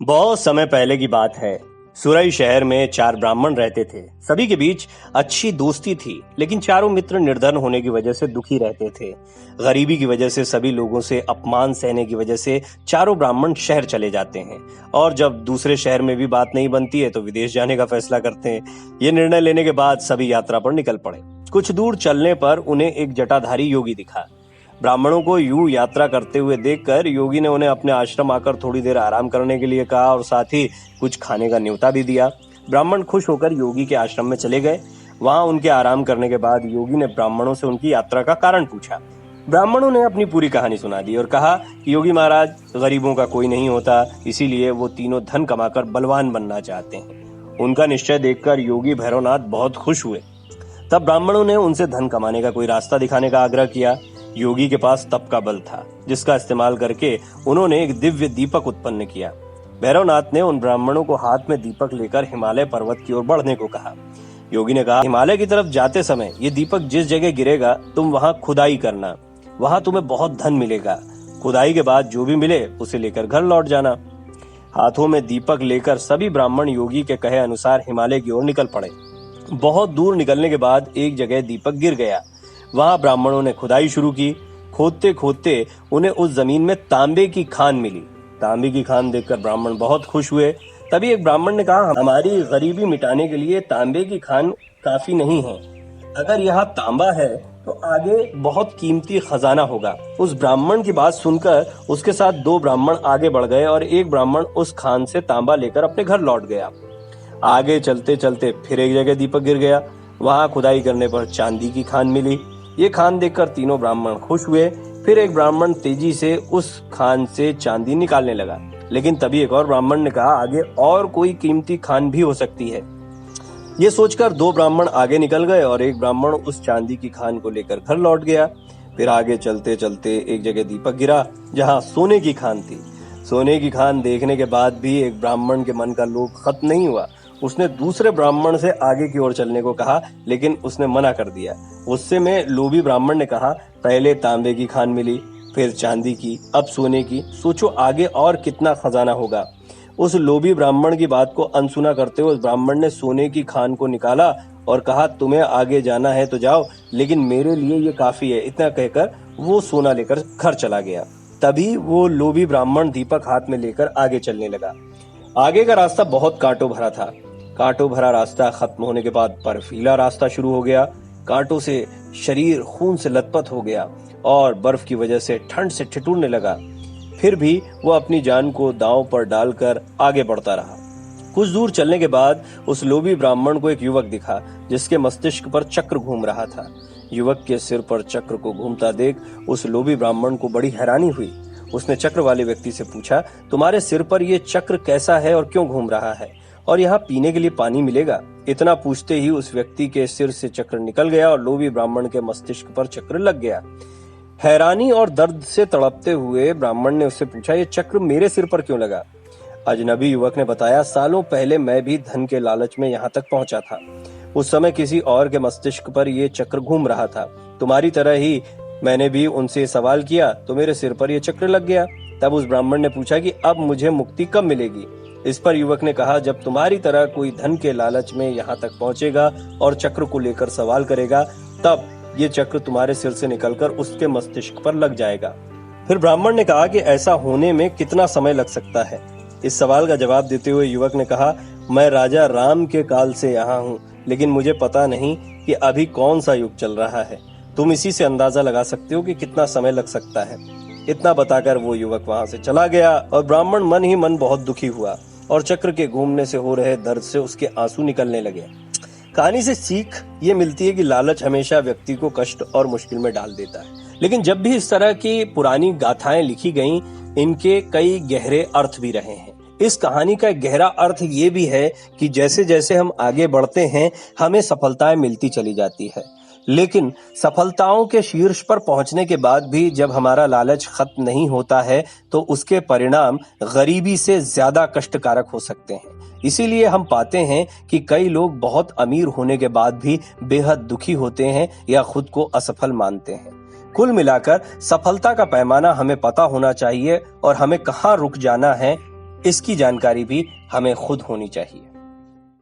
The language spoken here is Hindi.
बहुत समय पहले की बात है। सुरई शहर में 4 ब्राह्मण रहते थे। सभी के बीच अच्छी दोस्ती थी, लेकिन चारों मित्र निर्धन होने की वजह से दुखी रहते थे। गरीबी की वजह से सभी लोगों से अपमान सहने की वजह से चारों ब्राह्मण शहर चले जाते हैं और जब दूसरे शहर में भी बात नहीं बनती है तो विदेश जाने का फैसला करते हैं। ये निर्णय लेने के बाद सभी यात्रा पर निकल पड़े। कुछ दूर चलने पर उन्हें एक जटाधारी योगी दिखा। ब्राह्मणों को यूं यात्रा करते हुए देखकर योगी ने उन्हें अपने आश्रम आकर थोड़ी देर आराम करने के लिए कहा और साथ ही कुछ खाने का न्योता भी दिया। ब्राह्मण खुश होकर योगी के आश्रम में चले गए। वहां उनके आराम करने के बाद योगी ने ब्राह्मणों से उनकी यात्रा का कारण पूछा। ब्राह्मणों ने अपनी पूरी कहानी सुना दी और कहा कि योगी महाराज, गरीबों का कोई नहीं होता, इसीलिए वो तीनों धन कमाकर बलवान बनना चाहते हैं। उनका निश्चय देखकर योगी भैरवनाथ बहुत खुश हुए। तब ब्राह्मणों ने उनसे धन कमाने का कोई रास्ता दिखाने का आग्रह किया। योगी के पास तप का बल था, जिसका इस्तेमाल करके उन्होंने एक दिव्य दीपक उत्पन्न किया। भैरवनाथ ने उन ब्राह्मणों को हाथ में दीपक लेकर हिमालय पर्वत की ओर बढ़ने को कहा। योगी ने कहा, हिमालय की तरफ जाते समय ये दीपक जिस जगह गिरेगा तुम वहां खुदाई करना, वहां तुम्हें बहुत धन मिलेगा। खुदाई के बाद जो भी मिले उसे लेकर घर लौट जाना। हाथों में दीपक लेकर सभी ब्राह्मण योगी के कहे अनुसार हिमालय की ओर निकल पड़े। बहुत दूर निकलने के बाद एक जगह दीपक गिर गया। वहां ब्राह्मणों ने खुदाई शुरू की। खोदते खोदते उन्हें उस जमीन में तांबे की खान मिली। तांबे की खान देखकर ब्राह्मण बहुत खुश हुए। तभी एक ब्राह्मण ने कहा, हमारी गरीबी मिटाने के लिए तांबे की खान काफी नहीं है। अगर यहाँ तांबा है तो आगे बहुत कीमती खजाना होगा। उस ब्राह्मण की बात सुनकर उसके साथ 2 ब्राह्मण आगे बढ़ गए और एक ब्राह्मण उस खान से तांबा लेकर अपने घर लौट गया। आगे चलते चलते फिर एक जगह दीपक गिर गया। वहां खुदाई करने पर चांदी की खान मिली। ये खान देखकर तीनों ब्राह्मण खुश हुए। फिर एक ब्राह्मण तेजी से उस खान से चांदी निकालने लगा, लेकिन तभी एक और ब्राह्मण ने कहा, आगे और कोई कीमती खान भी हो सकती है। ये सोचकर 2 ब्राह्मण आगे निकल गए और एक ब्राह्मण उस चांदी की खान को लेकर घर लौट गया। फिर आगे चलते चलते एक जगह दीपक गिरा जहाँ सोने की खान थी। सोने की खान देखने के बाद भी एक ब्राह्मण के मन का लोभ खत्म नहीं हुआ। उसने दूसरे ब्राह्मण से आगे की ओर चलने को कहा, लेकिन उसने मना कर दिया। गुस्से में लोभी ब्राह्मण ने कहा, पहले तांबे की खान मिली, फिर चांदी की, अब सोने की, सोचो आगे और कितना खजाना होगा। उस लोभी ब्राह्मण की बात को अनसुना करते हुए उस ब्राह्मण ने सोने की खान को निकाला और कहा, तुम्हें आगे जाना है तो जाओ, लेकिन मेरे लिए ये काफी है। इतना कहकर वो सोना लेकर घर चला गया। तभी वो लोभी ब्राह्मण दीपक हाथ में लेकर आगे चलने लगा। आगे का रास्ता बहुत कांटों भरा था। कांटों भरा रास्ता खत्म होने के बाद बर्फीला रास्ता शुरू हो गया। कांटों से शरीर खून से लथपथ हो गया और बर्फ की वजह से ठंड से ठिठुरने लगा। फिर भी वो अपनी जान को दांव पर डालकर आगे बढ़ता रहा। कुछ दूर चलने के बाद उस लोभी ब्राह्मण को एक युवक दिखा, जिसके मस्तिष्क पर चक्र घूम रहा था। युवक के सिर पर चक्र को घूमता देख उस लोभी ब्राह्मण को बड़ी हैरानी हुई। उसने चक्र वाले व्यक्ति से पूछा, तुम्हारे सिर पर ये चक्र कैसा है और क्यों घूम रहा है, और यहाँ पीने के लिए पानी मिलेगा? इतना पूछते ही उस व्यक्ति के सिर से चक्र निकल गया और लोभी ब्राह्मण के मस्तिष्क पर चक्र लग गया। हैरानी और दर्द से तड़पते हुए ब्राह्मण ने उससे पूछा, ये चक्र मेरे सिर पर क्यों लगा? अजनबी युवक ने बताया, सालों पहले मैं भी धन के लालच में यहाँ तक पहुंचा था। उस समय किसी और के मस्तिष्क पर ये चक्र घूम रहा था। तुम्हारी तरह ही मैंने भी उनसे सवाल किया तो मेरे सिर पर यह चक्र लग गया। तब उस ब्राह्मण ने पूछा कि अब मुझे मुक्ति कब मिलेगी? इस पर युवक ने कहा, जब तुम्हारी तरह कोई धन के लालच में यहाँ तक पहुंचेगा और चक्र को लेकर सवाल करेगा, तब ये चक्र तुम्हारे सिर से निकलकर उसके मस्तिष्क पर लग जाएगा। फिर ब्राह्मण ने कहा कि ऐसा होने में कितना समय लग सकता है? इस सवाल का जवाब देते हुए युवक ने कहा, मैं राजा राम के काल से यहाँ हूँ, लेकिन मुझे पता नहीं कि अभी कौन सा युग चल रहा है। तुम इसी से अंदाजा लगा सकते हो कि कितना समय लग सकता है। इतना बताकर वो युवक वहां से चला गया और ब्राह्मण मन ही मन बहुत दुखी हुआ और चक्र के घूमने से हो रहे दर्द से उसके आंसू निकलने लगे। कहानी से सीख ये मिलती है कि लालच हमेशा व्यक्ति को कष्ट और मुश्किल में डाल देता है। लेकिन जब भी इस तरह की पुरानी गाथाएं लिखी गईं, इनके कई गहरे अर्थ भी रहे हैं। इस कहानी का एक गहरा अर्थ ये भी है कि जैसे जैसे हम आगे बढ़ते हैं, हमें सफलताएं मिलती चली जाती है, लेकिन सफलताओं के शीर्ष पर पहुंचने के बाद भी जब हमारा लालच खत्म नहीं होता है तो उसके परिणाम गरीबी से ज्यादा कष्टकारक हो सकते हैं। इसीलिए हम पाते हैं कि कई लोग बहुत अमीर होने के बाद भी बेहद दुखी होते हैं या खुद को असफल मानते हैं। कुल मिलाकर सफलता का पैमाना हमें पता होना चाहिए और हमें कहाँ रुक जाना है इसकी जानकारी भी हमें खुद होनी चाहिए।